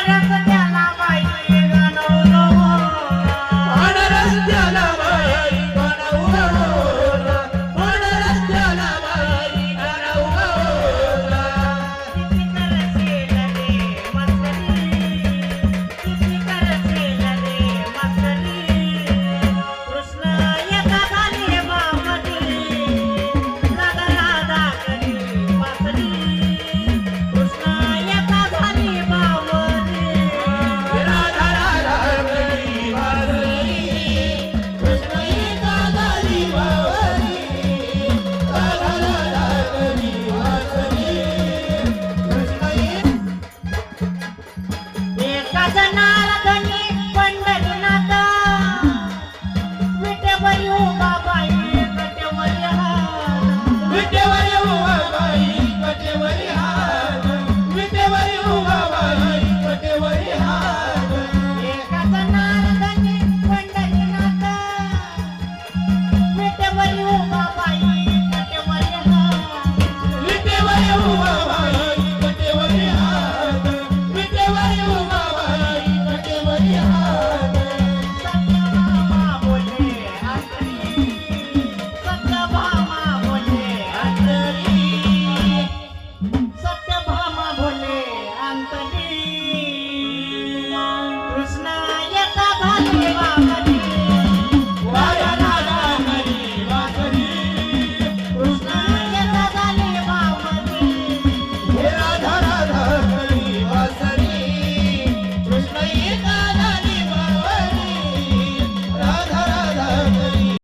रस्त्याला बाई गणवलं आण रस्त्याला बाई गणवलं आण रस्त्याला बाई गणवलं किती करशील रे मस्करी किती करशील रे मस्करी कृष्ण एका झाली बामणी राधा राधा करी पासरी कृष्ण एका झाली बामणी राधा राधा करी वासरी कृष्ण एका झाली बावरी राधा राधा करी वासरी कृष्ण एका जना